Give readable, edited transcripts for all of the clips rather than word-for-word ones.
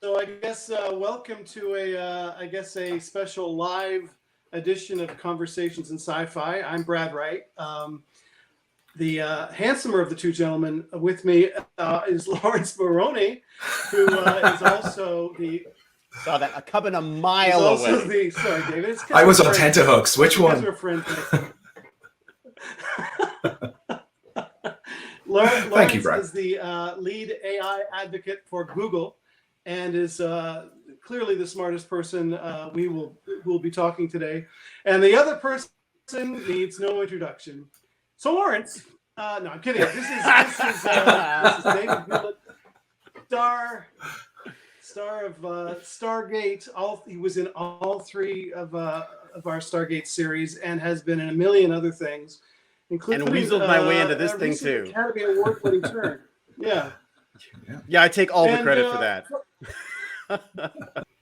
So I guess welcome to a special live edition of Conversations in Sci-Fi. I'm Brad Wright. The handsomer of the two gentlemen with me is Laurence Moroney, who is also the. Saw that coming a mile away. Sorry, David. I was on tenterhooks. Which one? We're friends. Laurence Thank you, Brad. is the lead AI advocate for Google, and is clearly the smartest person we will be talking today. And the other person needs no introduction. So Laurence, no, I'm kidding. This is David Hewlett, star of Stargate. He was in all three of our Stargate series, and has been in a million other things, including and weaseled my way into this thing too. Academy Award-winning turn. Yeah, I take all the credit for that.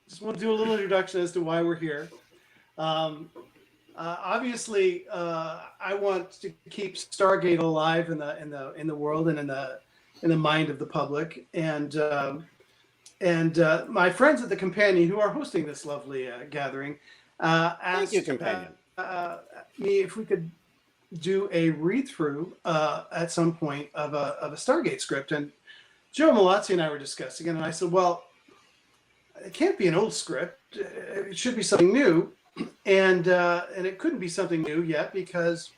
Just want to do a little introduction as to why we're here. Obviously, I want to keep Stargate alive in the world and in the mind of the public. And my friends at the Companion, who are hosting this lovely gathering, asked me if we could do a read-through at some point of a Stargate script. And Joe Malazzi and I were discussing it, and I said, well, it can't be an old script. It should be something new. And it couldn't be something new yet because,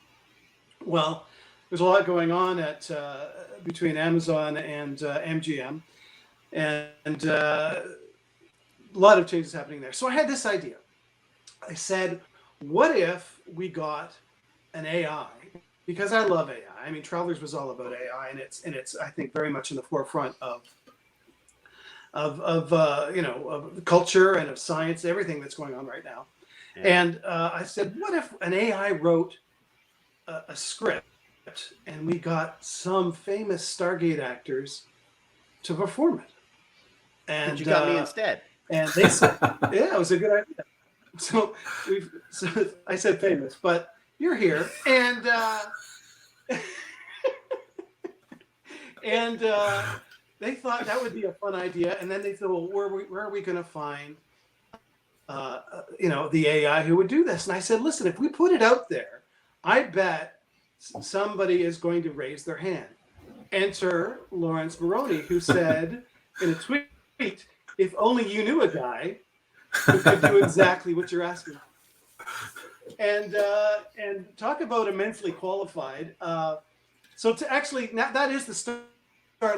well, there's a lot going on between Amazon and MGM, and a lot of changes happening there. So I had this idea. I said, what if we got an AI? Because I love AI. I mean, Travelers was all about AI, and it's I think very much in the forefront of culture and of science, everything that's going on right now. Yeah. And I said, what if an AI wrote a script and we got some famous Stargate actors to perform it? And you got me instead. And they said, yeah, it was a good idea. So I said famous, but you're here. And they thought that would be a fun idea. And then they thought, well, where are we going to find the AI who would do this? And I said, listen, if we put it out there, I bet somebody is going to raise their hand. Enter Laurence Moroney, who said in a tweet, if only you knew a guy who could do exactly what you're asking. And talk about immensely qualified. So to actually, that is the start.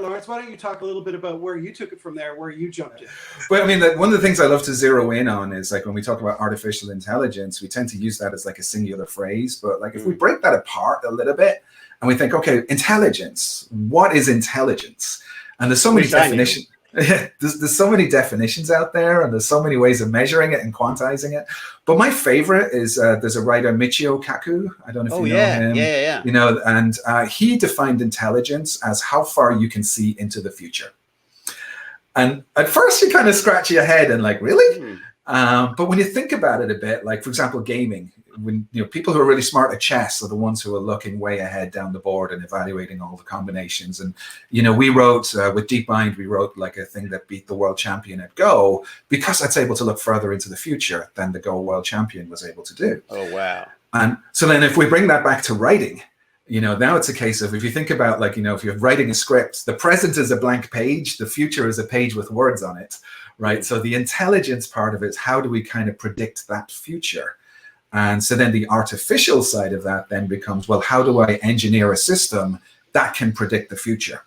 Laurence, why don't you talk a little bit about where you took it from there, where you jumped in? Well, I mean, one of the things I love to zero in on is like when we talk about artificial intelligence, we tend to use that as like a singular phrase. But like if we break that apart a little bit and we think, okay, intelligence, what is intelligence? And there's so many definitions. There's so many definitions out there, and there's so many ways of measuring it and quantizing it. But my favorite is there's a writer, Michio Kaku. I don't know if you know him. Yeah. You know, and he defined intelligence as how far you can see into the future. And at first, you kind of scratch your head and like, really? But when you think about it a bit, like for example, gaming. When people who are really smart at chess are the ones who are looking way ahead down the board and evaluating all the combinations. And we wrote with DeepMind, we wrote like a thing that beat the world champion at Go because it's able to look further into the future than the Go world champion was able to do. Oh wow! And so then, if we bring that back to writing, now it's a case of if you think about like if you're writing a script, the present is a blank page, the future is a page with words on it, right? So the intelligence part of it is how do we kind of predict that future? And so then the artificial side of that then becomes, well, how do I engineer a system that can predict the future?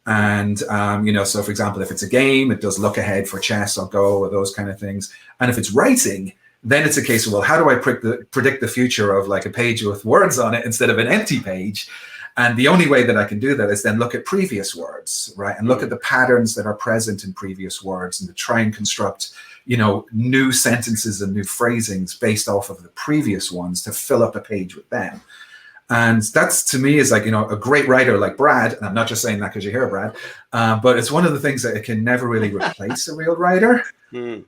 And, so for example, if it's a game, it does look ahead for chess or Go or those kind of things. And if it's writing, then it's a case of, well, how do I predict the future of like a page with words on it instead of an empty page? And the only way that I can do that is then look at previous words, right? And look at the patterns that are present in previous words and to try and construct new sentences and new phrasings based off of the previous ones to fill up a page with them. And that's, to me, is like, you know, a great writer like Brad, and I'm not just saying that because you're here, Brad, but it's one of the things that it can never really replace a real writer.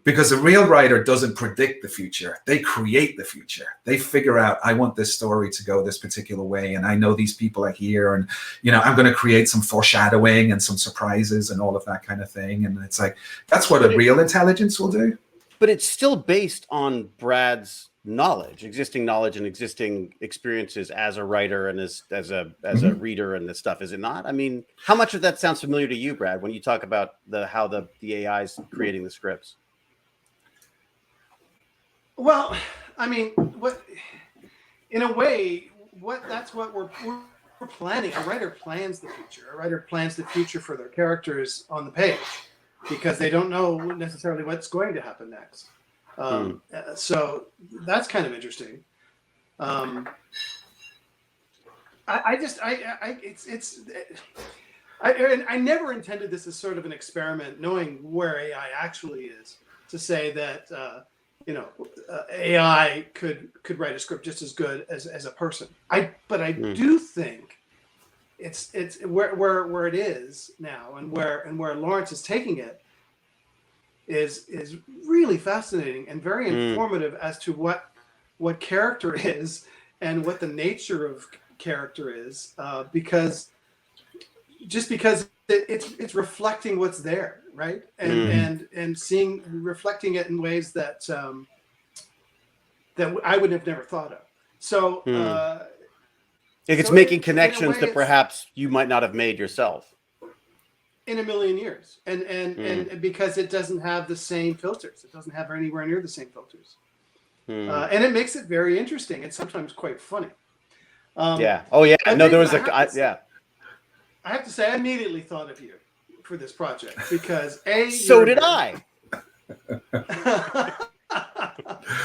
Because a real writer doesn't predict the future. They create the future. They figure out, I want this story to go this particular way, and I know these people are here, and, you know, I'm going to create some foreshadowing and some surprises and all of that kind of thing. And it's like, that's what a real intelligence will do. But it's still based on Brad's knowledge, existing knowledge and existing experiences as a writer and as a reader and this stuff, is it not? I mean, how much of that sounds familiar to you, Brad, when you talk about how the AI is creating the scripts? Well, I mean, in a way, that's what we're planning. A writer plans the future. A writer plans the future for their characters on the page, because they don't know necessarily what's going to happen next. So that's kind of interesting. I never intended this as sort of an experiment, knowing where AI actually is, to say that you know, AI could write a script just as good as a person. But I do think it's where it is now, and where Laurence is taking it is really fascinating and very informative as to what character is and what the nature of character is, because it's reflecting what's there, right? And reflecting it in ways that that I would have never thought of. So it's making connections that perhaps you might not have made yourself in a million years, and because it doesn't have the same filters, it doesn't have anywhere near the same filters, and it makes it very interesting. It's sometimes quite funny. Yeah. Oh yeah. No, there was I have to say, I immediately thought of you for this project, because so did I.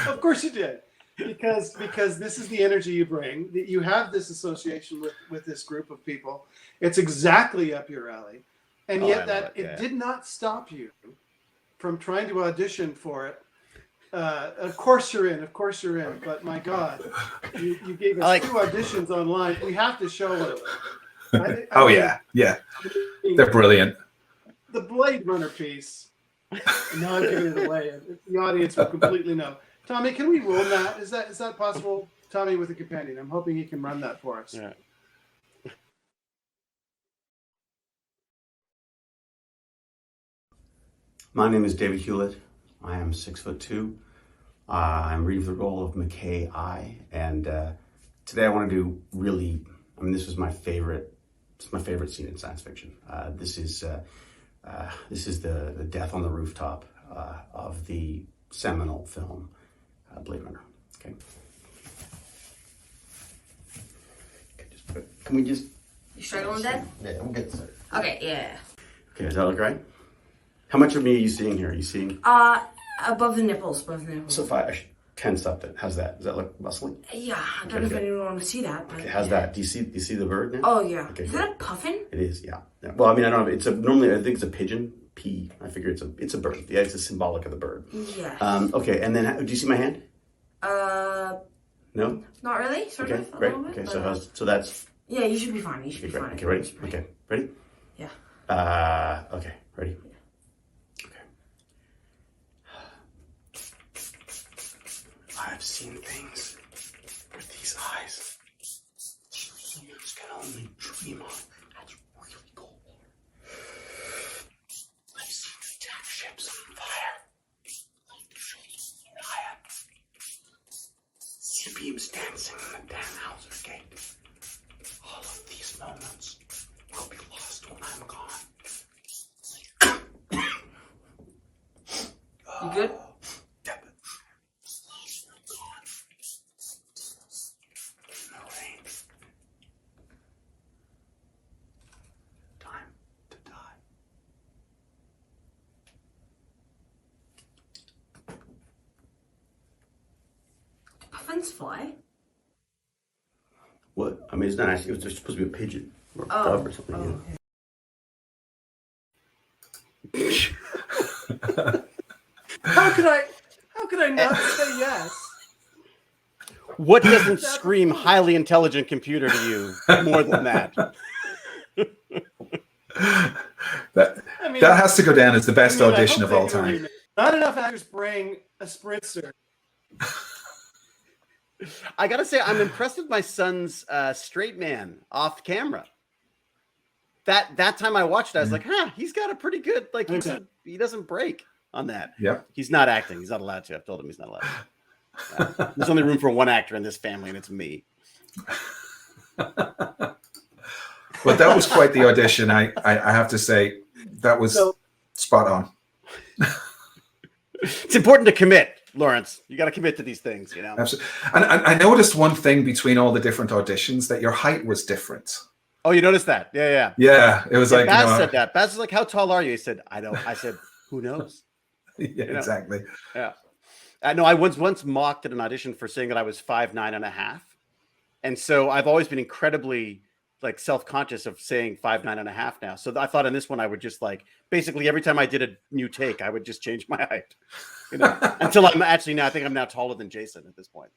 Of course you did, because this is the energy you bring. You have this association with this group of people. It's exactly up your alley. And yet it did not stop you from trying to audition for it. Of course you're in. But my God, you gave us 2 auditions online. We have to show it. Yeah. They're brilliant. The Blade Runner piece. Now I'm giving it away. The audience will completely know. Tommy, can we roll that? Is that possible? Tommy with a companion. I'm hoping he can run that for us. Yeah. My name is David Hewlett. I am 6'2". I'm reading for the role of MckAI, and today I want to do this was my favorite. It's my favorite scene in science fiction. This is the death on the rooftop of the seminal film Blade Runner. Okay. Can we just? You struggling with that? Yeah, we'll get started. Okay. Yeah. Okay. Does that look right? How much of me are you seeing here? Are you seeing? Above the nipples. So if I tense up it, how's that? Does that look muscly? Yeah, I don't know if anyone want to see that. But okay, how's that? Do you see the bird now? Oh yeah. Okay, is that a puffin? It is, yeah. Well, I mean, I don't know. Normally I think it's a pigeon. P. I figure it's a bird. Yeah, it's a symbolic of the bird. Yeah. Okay, and then do you see my hand? No. Not really. Sort of. Great. A little bit, Okay, so that's. Yeah, you should be fine. You should be fine. Okay, ready? Okay, ready? Yeah. Okay, ready? I've seen things with these eyes humans can only dream of. That's really cool. I've seen attack ships on fire, like the ships in Ryan. Beams dancing in the Danhauser Gate. All of these moments will be lost when I'm gone. You good? Puffins fly? What? I mean, it's not actually. It was supposed to be a pigeon or a dove or something. How could I not say yes? What doesn't scream highly intelligent computer to you more than that? That has to go down as the best audition of all time. Not enough actors bring a spritzer. I gotta say, I'm impressed with my son's straight man off camera. That time I watched it, I was like, he's got a pretty good, like, he doesn't break on that. Yeah. He's not acting. He's not allowed to. I've told him he's not allowed to. There's only room for one actor in this family, and it's me. But that was quite the audition. I have to say, that was spot on. It's important to commit, Laurence. You got to commit to these things, you know. Absolutely. And I noticed one thing between all the different auditions, that your height was different. Oh, you noticed that? Yeah. Yeah, it was like Baz said that. Baz was like, "How tall are you?" He said, "I don't." I said, "Who knows?" Yeah, exactly. Yeah. No, I was once mocked at an audition for saying that I was 5'9.5", and so I've always been incredibly like self-conscious of saying 5'9.5" now. So I thought in this one I would just like basically every time I did a new take, I would just change my height, you know, until I'm actually now I think I'm now taller than Jason at this point.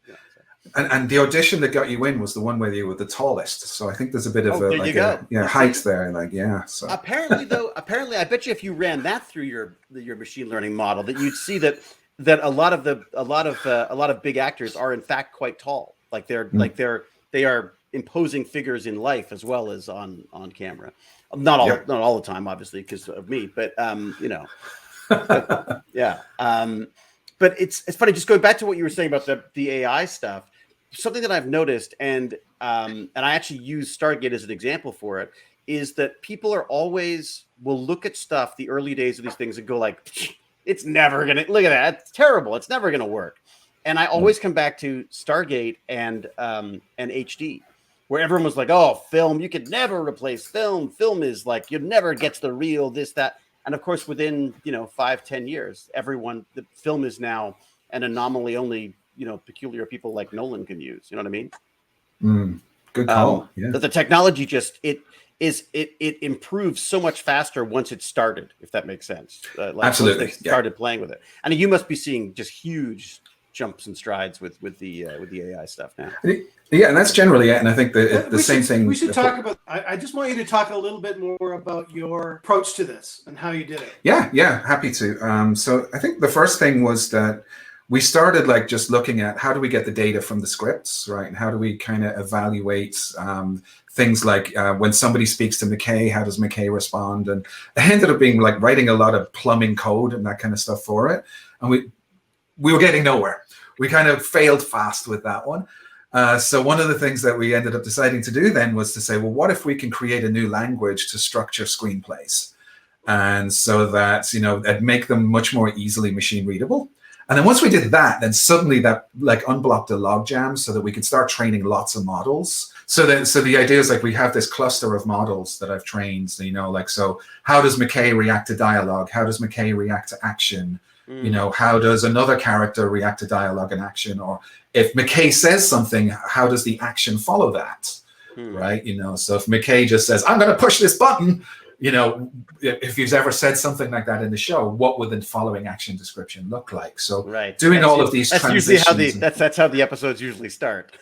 Yeah, so. And the audition that got you in was the one where you were the tallest. So I think there's a bit of height there. Like, yeah. So apparently, I bet you if you ran that through your machine learning model, that you'd see that a lot of big actors are in fact quite tall. Like they are imposing figures in life as well as on camera. Not all the time, obviously, because of me, but you know, yeah. But it's funny. Just going back to what you were saying about the AI stuff. Something that I've noticed, and I actually use Stargate as an example for it, is that people are always will look at stuff the early days of these things and go like, it's never gonna look at that. It's terrible. It's never gonna work. And I always come back to Stargate and HD, where everyone was like, oh, film, you could never replace film. Film is like, you never gets the real this, that. And of course, within 5-10 years, the film is now an anomaly only peculiar people like Nolan can use. You know what I mean? Good call. That the technology just it improves so much faster once it started, if that makes sense. Absolutely, they started playing with it, and you must be seeing just huge jumps and strides with the AI stuff now. Yeah, and that's generally it. And I think the same thing. We should talk about. I just want you to talk a little bit more about your approach to this and how you did it. Yeah, happy to. So I think the first thing was that we started like just looking at how do we get the data from the scripts, right? And how do we kind of evaluate things like when somebody speaks to McKay, how does McKay respond? And it ended up being like writing a lot of plumbing code and that kind of stuff for it. And we were getting nowhere. We kind of failed fast with that one. So one of the things that we ended up deciding to do then was to say, well, what if we can create a new language to structure screenplays? And so that, that'd make them much more easily machine readable. And then once we did that, then suddenly that like unblocked a logjam so that we could start training lots of models. So the idea is like we have this cluster of models that I've trained, so how does McKay react to dialogue? How does McKay react to action? How does another character react to dialogue and action? Or if McKay says something, how does the action follow that? Right? So if McKay just says, I'm going to push this button, if you've ever said something like that in the show, what would the following action description look like? So doing all of these transitions. That's usually that's how the episodes usually start.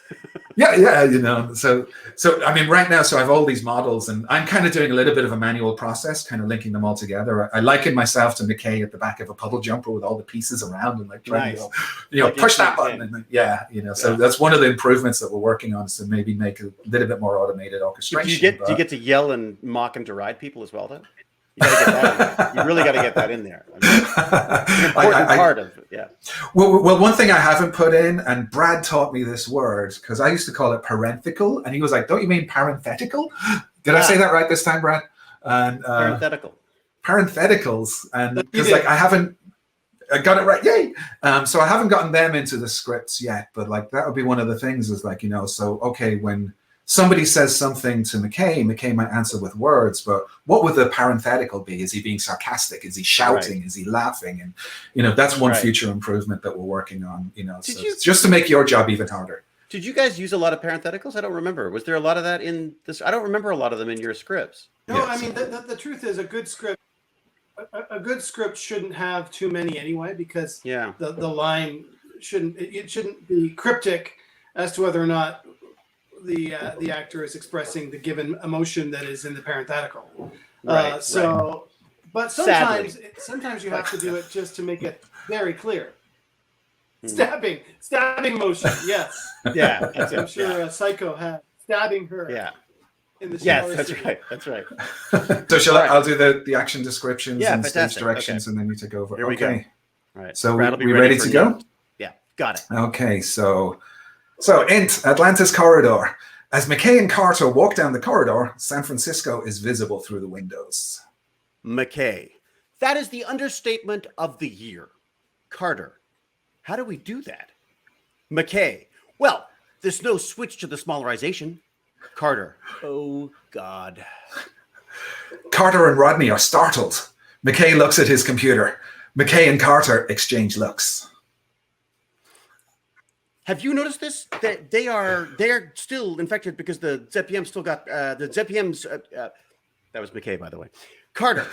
Yeah. So I mean, right now, so I have all these models, and I'm kind of doing a little bit of a manual process, kind of linking them all together. I liken myself to McKay at the back of a puddle jumper with all the pieces around and like trying to, push that button. And so that's one of the improvements that we're working on, is to maybe make a little bit more automated orchestration. Do you get to yell and mock and deride people as well, though? You gotta get that in there. You really got to get that in there. I mean, important part of it, yeah. Well, one thing I haven't put in, and Brad taught me this word because I used to call it parenthetical, and he was like, "Don't you mean parenthetical?" Did I say that right this time, Brad? And parenthetical. Parentheticals, and because I haven't. I got it right, yay! So I haven't gotten them into the scripts yet, but like that would be one of the things. Is like so okay when somebody says something to McKay might answer with words, but what would the parenthetical be? Is he being sarcastic? Is he shouting? Is he laughing? And, that's one future improvement that we're working on, just to make your job even harder. Did you guys use a lot of parentheticals? I don't remember. Was there a lot of that in this? I don't remember a lot of them in your scripts. No, I mean, the truth is a good script shouldn't have too many anyway, because the line shouldn't be cryptic. as to whether or not the actor is expressing the given emotion that is in the parenthetical. Right, But sometimes you have to do it just to make it very clear. Stabbing motion. Yes. Yeah, that's it. I'm sure Psycho had stabbing her. Yeah. In the Yes, shower that's scene. right. That's right. So I'll do the action descriptions and fantastic. stage directions, Okay. and then you take over. Here we go. Okay. All right. So Brad will be we ready for to go? note. Yeah, got it. Okay, so Int, Atlantis corridor. As McKay and Carter walk down the corridor, San Francisco is visible through the windows. McKay. That is the understatement of the year. Carter. How do we do that? McKay. Well, there's no switch to the smallerizer. Carter. Oh, God. Carter and Rodney are startled. McKay looks at his computer. McKay and Carter exchange looks. Have you noticed this? That they are still infected because the ZPM still got the ZPM's. That was McKay, by the way. Carter.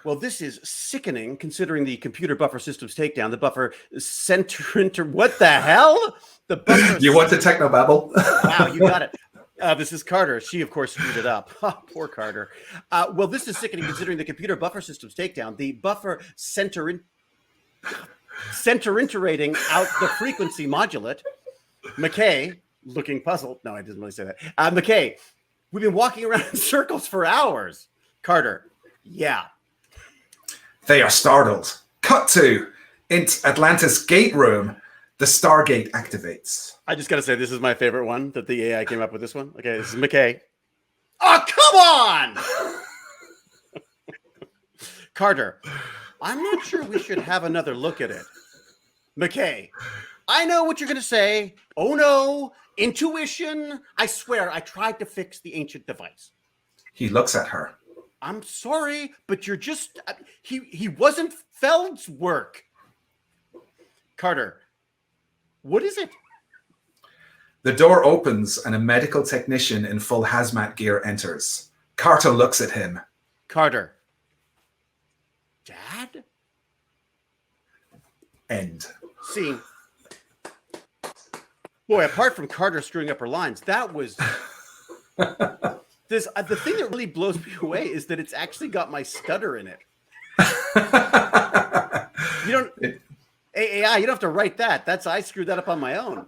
Well, this is sickening considering the computer buffer system's takedown. The buffer center. What the hell? The buffer. You want the technobabble? Wow, you got it. This is Carter. She, of course, screwed it up. Oh, poor Carter. Well, this is sickening considering the computer buffer system's takedown. The buffer center-interating out the frequency modulate. McKay, looking puzzled. No, I didn't really say that. McKay, we've been walking around in circles for hours. Carter, yeah. They are startled. Cut to Int Atlantis gate room. The Stargate activates. I just got to say, this is my favorite one that the AI came up with this one. Okay, this is McKay. Oh, come on! Carter, I'm not sure we should have another look at it. McKay, I know what you're going to say. Oh, no. Intuition. I swear, I tried to fix the ancient device. He looks at her. I'm sorry, but you're just... He wasn't Feld's work. Carter, what is it? The door opens and a medical technician in full hazmat gear enters. Carter looks at him. Carter. Dad? End. Scene. Boy, apart from Carter screwing up her lines, that was... This the thing that really blows me away is that it's actually got my stutter in it. You don't... AI, you don't have to write that. I screwed that up on my own.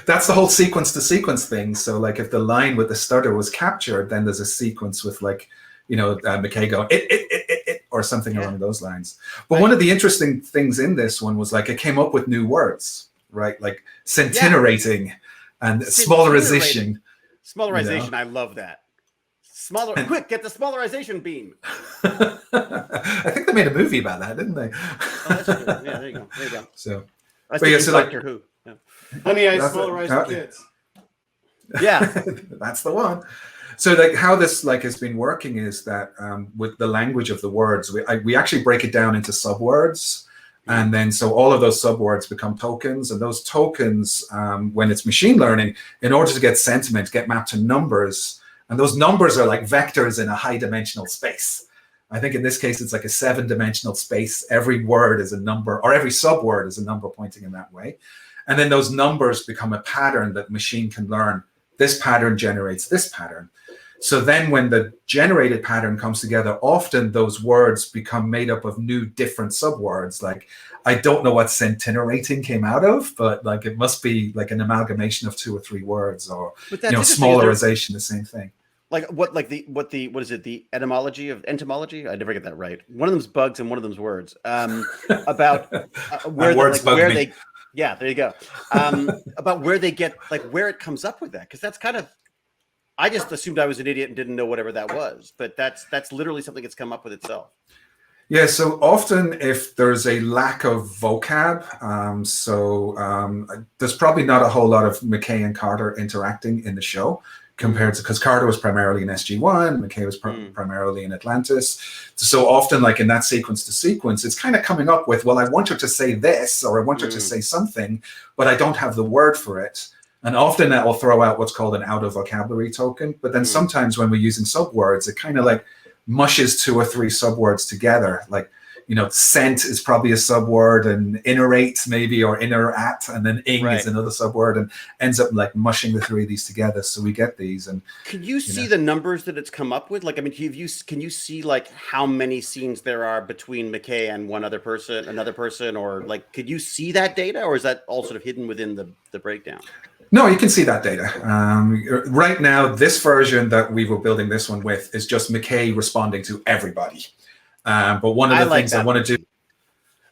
That's the whole sequence to sequence thing. So like if the line with the stutter was captured, then there's a sequence with like, McKay going, it, or something along those lines. But one of the interesting things in this one was like it came up with new words, right? Like centinerating and smallarization. Smallarization, I love that. Quick, get the smallarization beam. I think they made a movie about that, didn't they? Oh, that's true. Yeah, there you go. So, Doctor Who. Yeah. Honey, I smallerize the kids. Yeah, that's the one. So, like, how this has been working is that with the language of the words, we actually break it down into subwords, and then so all of those subwords become tokens, and those tokens, when it's machine learning, in order to get sentiment, get mapped to numbers. And those numbers are like vectors in a high dimensional space. I think in this case, it's like a 7-dimensional space. Every word is a number, or every subword is a number pointing in that way. And then those numbers become a pattern that machine can learn. This pattern generates this pattern. So then when the generated pattern comes together, often those words become made up of new different subwords. Like, I don't know what centinerating came out of, but like it must be like an amalgamation of 2 or 3 words, or smallarization, the same thing. Like what is it? The entomology? I never get that right. One of them's bugs and one of them's words. About where they. Yeah, there you go. About where they get, like where it comes up with that, because that's kind of. I just assumed I was an idiot and didn't know whatever that was, but that's literally something that's come up with itself. Yeah, so often if there's a lack of vocab, there's probably not a whole lot of McKay and Carter interacting in the show compared to, because Carter was primarily in SG-1, McKay was primarily in Atlantis. So often, like in that sequence to sequence, it's kind of coming up with, well, I want her to say this, or I want her to say something, but I don't have the word for it. And often that will throw out what's called an out of vocabulary token. But then sometimes when we're using subwords, it kind of like mushes 2 or 3 subwords together. Like, scent is probably a subword, and innerate maybe, or inner at, and then ing is another subword, and ends up like mushing the three of these together. So we get these. And can you see the numbers that it's come up with? Like, I mean, can you see like how many scenes there are between McKay and another person, or like, could you see that data, or is that all sort of hidden within the breakdown? No, you can see that data. Right now, this version that we were building this one with is just McKay responding to everybody. But one of the things I want to do,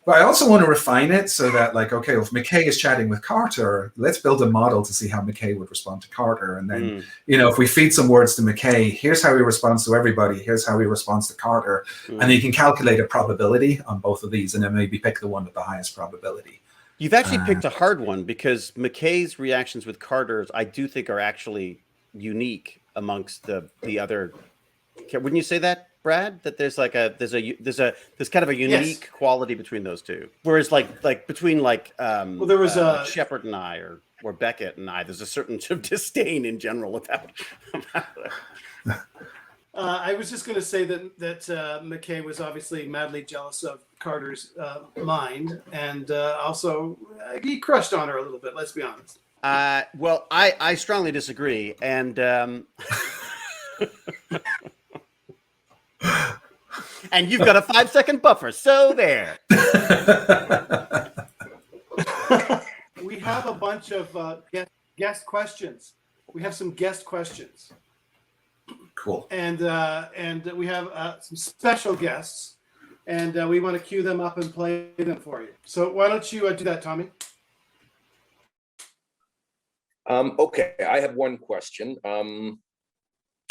but I also want to refine it so that, like, okay, if McKay is chatting with Carter, let's build a model to see how McKay would respond to Carter. And then, if we feed some words to McKay, here's how he responds to everybody, here's how he responds to Carter. And then you can calculate a probability on both of these, and then maybe pick the one with the highest probability. You've actually picked a hard one, because McKay's reactions with Carter's, I do think, are actually unique amongst the other. Wouldn't you say that, Brad? That there's like there's kind of a unique quality between those two. Whereas like between well, there was like Shepard and I, or Beckett and I, there's a certain sort of disdain in general about I was just going to say that McKay was obviously madly jealous of Carter's mind, and also he crushed on her a little bit. Let's be honest. Well, I strongly disagree, and and you've got a 5-second buffer, so there. We have a bunch of guest questions. We have some guest questions. Cool. And we have some special guests, and we want to queue them up and play them for you. So why don't you do that, Tommy? Okay, I have one question.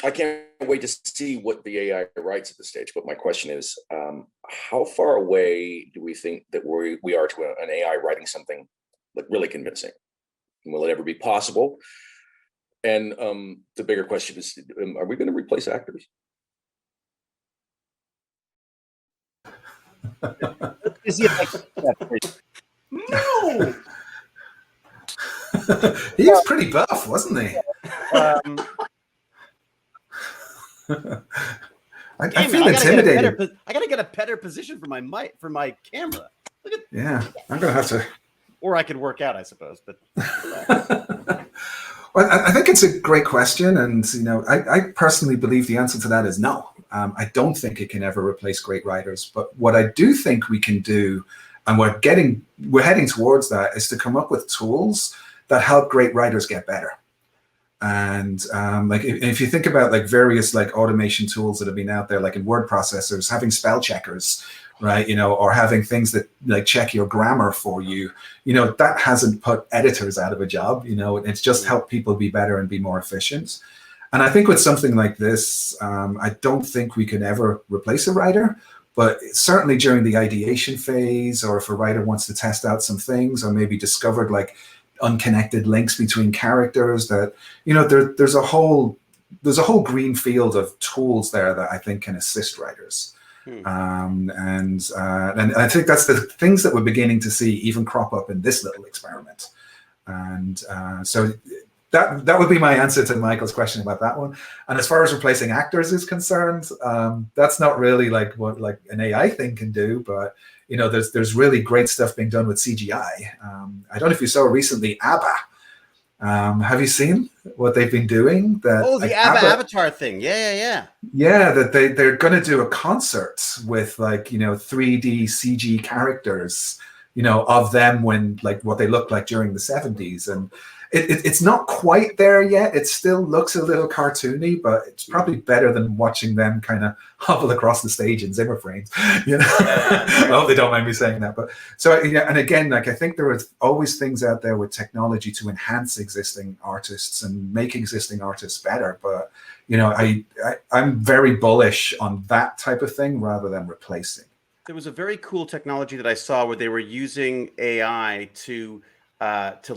I can't wait to see what the AI writes at this stage, but my question is, how far away do we think that we are to an AI writing something like really convincing? And will it ever be possible? And the bigger question is, are we going to replace actors? No! He was pretty buff, wasn't he? I feel intimidated. I gotta get a better position for my mic, for my camera. Look at, I'm gonna have to. Or I could work out, I suppose. But well, I think it's a great question, and I personally believe the answer to that is no. I don't think it can ever replace great writers. But what I do think we can do, and we're heading towards that, is to come up with tools that help great writers get better. And like if you think about like various like automation tools that have been out there, like in word processors, having spell checkers, right? Or having things that like check your grammar for you, that hasn't put editors out of a job. It's just helped people be better and be more efficient. And I think with something like this, I don't think we can ever replace a writer, but certainly during the ideation phase, or if a writer wants to test out some things, or maybe discovered like unconnected links between characters, that there's a whole green field of tools there that I think can assist writers. And I think that's the things that we're beginning to see even crop up in this little experiment. And so that would be my answer to Michael's question about that one. And as far as replacing actors is concerned, that's not really like what like an AI thing can do, but there's really great stuff being done with CGI. I don't know if you saw recently ABBA. Have you seen what they've been doing? The ABBA Avatar thing. Yeah. Yeah, that they're going to do a concert with 3D CG characters, of them when like what they looked like during the 70s. And it's not quite there yet. It still looks a little cartoony, but it's probably better than watching them kind of hobble across the stage in Zimmer frames. I hope they don't mind me saying that. But so, and again, like I think there are always things out there with technology to enhance existing artists and make existing artists better. But I'm very bullish on that type of thing rather than replacing. There was a very cool technology that I saw where they were using AI to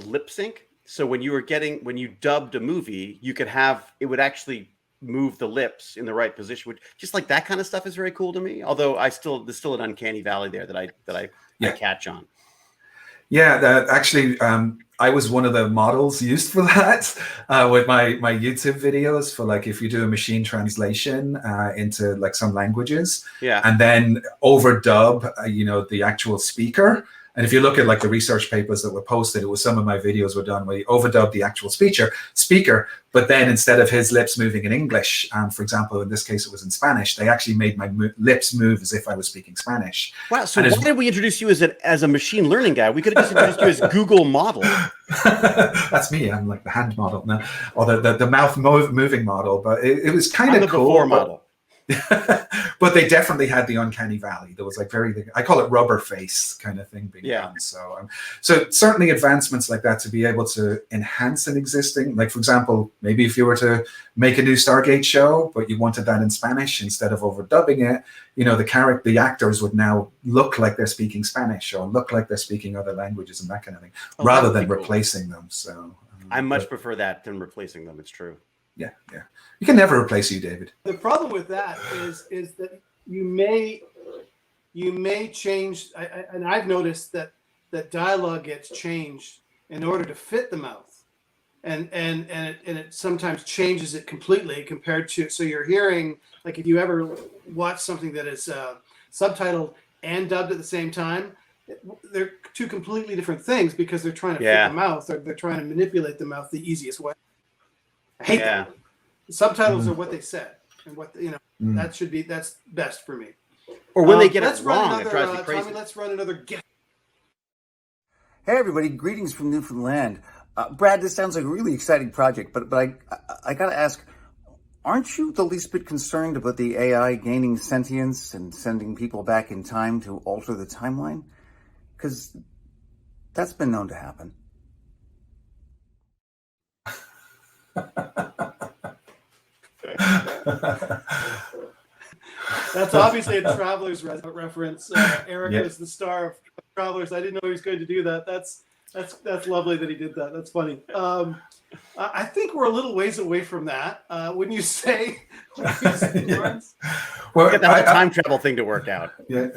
lip sync. So when you dubbed a movie, it would actually move the lips in the right position. Which just like that kind of stuff is very cool to me. Although there's still an uncanny valley there that I catch on. Yeah, actually, I was one of the models used for that with my YouTube videos for like if you do a machine translation into like some languages, Yeah. and then overdub, the actual speaker. And if you look at like the research papers that were posted, it was some of my videos were done where you overdub the actual speaker, but then instead of his lips moving in English, for example, in this case it was in Spanish, they actually made my lips move as if I was speaking Spanish. Wow. So why did we introduce you as a machine learning guy? We could have just introduced you as Google model. That's me. I'm like the hand model now, or the mouth moving model. But it was kind of cool. Before model. But they definitely had the uncanny valley. There was like I call it rubber face kind of thing being done. So certainly advancements like that to be able to enhance an existing, like for example, maybe if you were to make a new Stargate show, but you wanted that in Spanish instead of overdubbing it, the actors would now look like they're speaking Spanish or look like they're speaking other languages and that kind of thing, rather than replacing them. So I much prefer that than replacing them. It's true. Yeah. You can never replace you, David. The problem with that is that you may change, and I've noticed that dialogue gets changed in order to fit the mouth, and it sometimes changes it completely compared to. So you're hearing, like if you ever watch something that is subtitled and dubbed at the same time, they're two completely different things because they're trying to fit the mouth, or they're trying to manipulate the mouth the easiest way. I hate that. The subtitles are what they said, and what that's best for me. Or when they get it wrong, it drives me crazy. Tommy, let's run another guess. Hey everybody, greetings from Newfoundland. Brad, this sounds like a really exciting project, but I gotta ask, aren't you the least bit concerned about the AI gaining sentience and sending people back in time to alter the timeline? Because that's been known to happen. That's obviously a Travelers reference. Eric was the star of Travelers. I didn't know he was going to do that. That's lovely that he did that. That's funny. I think we're a little ways away from that. Wouldn't you say? Laurence? Well, get the whole time travel thing to work out. Yeah.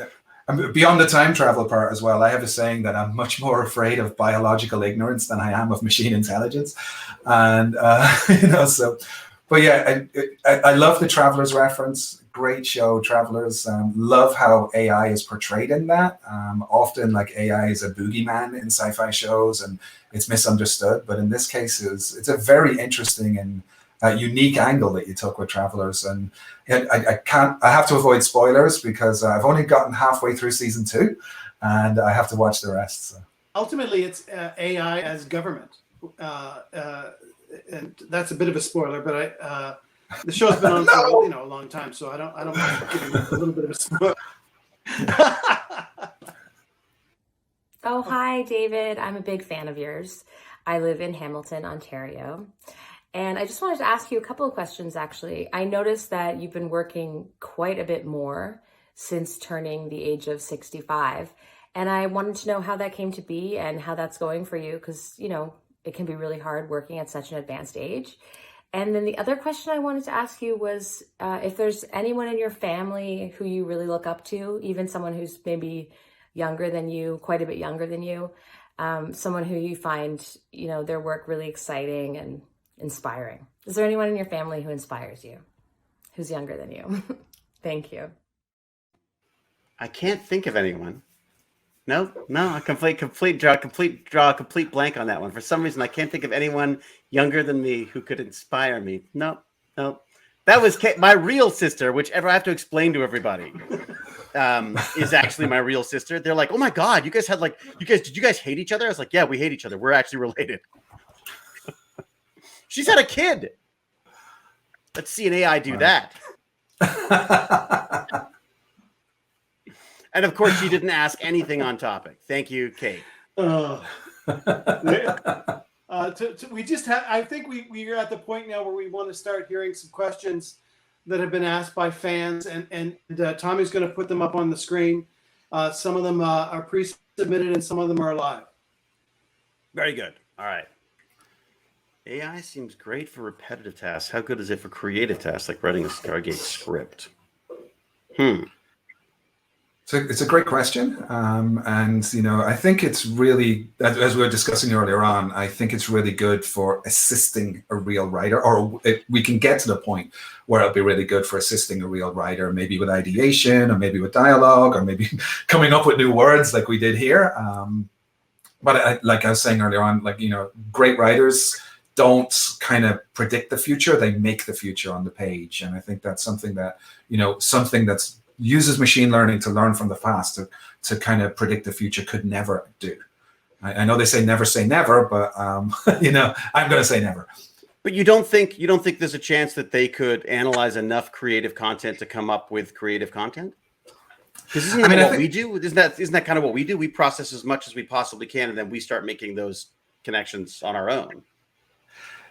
Beyond the time travel part as well, I have a saying that I'm much more afraid of biological ignorance than I am of machine intelligence, and But yeah, I love the Travelers reference. Great show, Travelers. Love how AI is portrayed in that. Often, like AI is a boogeyman in sci-fi shows, and it's misunderstood. But in this case, it's a very interesting and unique angle that you took with Travelers. And I have to avoid spoilers because I've only gotten halfway through season 2, and I have to watch the rest. So. Ultimately, it's AI as government. And that's a bit of a spoiler, but the show's been on for a long time, so I don't mind giving a little bit of a spoiler. Oh, hi, David. I'm a big fan of yours. I live in Hamilton, Ontario. And I just wanted to ask you a couple of questions, actually. I noticed that you've been working quite a bit more since turning the age of 65. And I wanted to know how that came to be and how that's going for you, because, it can be really hard working at such an advanced age. And then the other question I wanted to ask you was if there's anyone in your family who you really look up to, even someone who's maybe younger than you, quite a bit younger than you, someone who you find, their work really exciting and inspiring. Is there anyone in your family who inspires you, who's younger than you? Thank you. I can't think of anyone. No, a complete complete blank on that one. For some reason, I can't think of anyone younger than me who could inspire me. No. That was my real sister, whichever I have to explain to everybody, is actually my real sister. They're like, "Oh my God, you guys did you guys hate each other?" I was like, "Yeah, we hate each other. We're actually related." She's had a kid. Let's see an AI do that. And of course, she didn't ask anything on topic. Thank you, Kate. We just have. I think we are at the point now where we want to start hearing some questions that have been asked by fans, and Tommy's going to put them up on the screen. Some of them are pre-submitted, and some of them are live. Very good. All right. AI seems great for repetitive tasks. How good is it for creative tasks like writing a Stargate script? So it's a great question. And, you know, I think it's really, as we were discussing earlier on, I think it's really good for assisting a real writer, or we can get to the point where it'll be really good for assisting a real writer, maybe with ideation, or maybe with dialogue, or maybe coming up with new words like we did here. But like I was saying earlier on, like, you know, great writers don't kind of predict the future, they make the future on the page. And I think that's something that, you know, something that's uses machine learning to learn from the past to kind of predict the future could never do. I know they say never, but you know, I'm going to say never. But you don't think there's a chance that they could analyze enough creative content to come up with creative content? Because isn't that what we do? Isn't that kind of what we do? We process as much as we possibly can, and then we start making those connections on our own.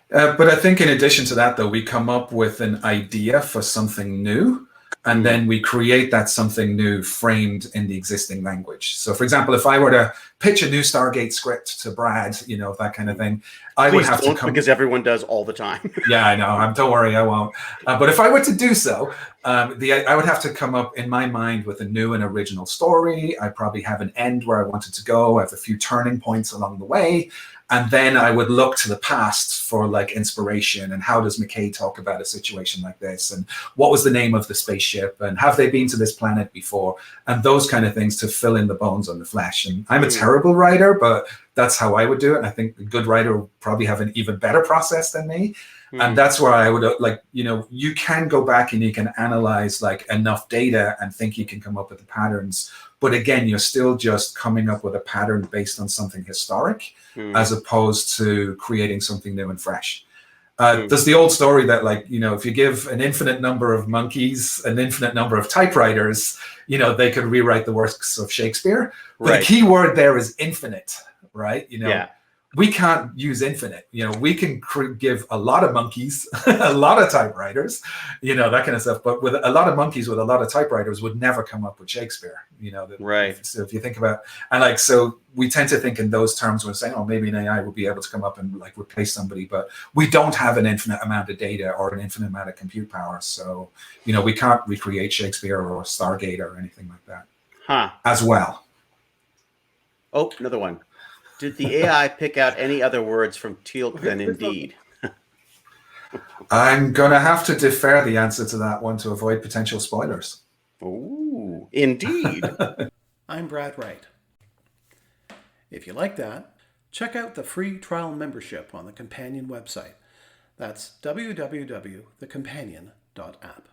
But I think in addition to that, though, we come up with an idea for something new, and then we create that something new framed in the existing language. So, for example, if I were to pitch a new Stargate script to Brad, you know, that kind of thing, I would have to come, because everyone does all the time. Yeah, I know. Don't worry, I won't. But if I were to do so, I would have to come up in my mind with a new and original story. I probably have an end where I wanted to go. I have a few turning points along the way. And then I would look to the past for like inspiration, and how does McKay talk about a situation like this, and what was the name of the spaceship, and have they been to this planet before, and those kind of things to fill in the bones on the flesh. And I'm a terrible writer, but that's how I would do it. And I think a good writer would probably have an even better process than me. And that's where I would like, you know, you can go back and you can analyze like enough data and think you can come up with the patterns. But again, you're still just coming up with a pattern based on something historic, as opposed to creating something new and fresh. There's the old story that, like, you know, if you give an infinite number of monkeys an infinite number of typewriters, you know, they could rewrite the works of Shakespeare. But the key word there is infinite, right? You know, we can't use infinite. You know, we can give a lot of monkeys a lot of typewriters, you know, that kind of stuff. But with a lot of monkeys with a lot of typewriters would never come up with Shakespeare, you know. So if you think about, and like, so we tend to think in those terms when saying, oh, maybe an AI will be able to come up and like replace somebody, but we don't have an infinite amount of data or an infinite amount of compute power. So, you know, we can't recreate Shakespeare or Stargate or anything like that as well. Oh, another one. Did the AI pick out any other words from Teal'c than indeed? I'm going to have to defer the answer to that one to avoid potential spoilers. Ooh, indeed. I'm Brad Wright. If you like that, check out the free trial membership on the Companion website. That's www.thecompanion.app.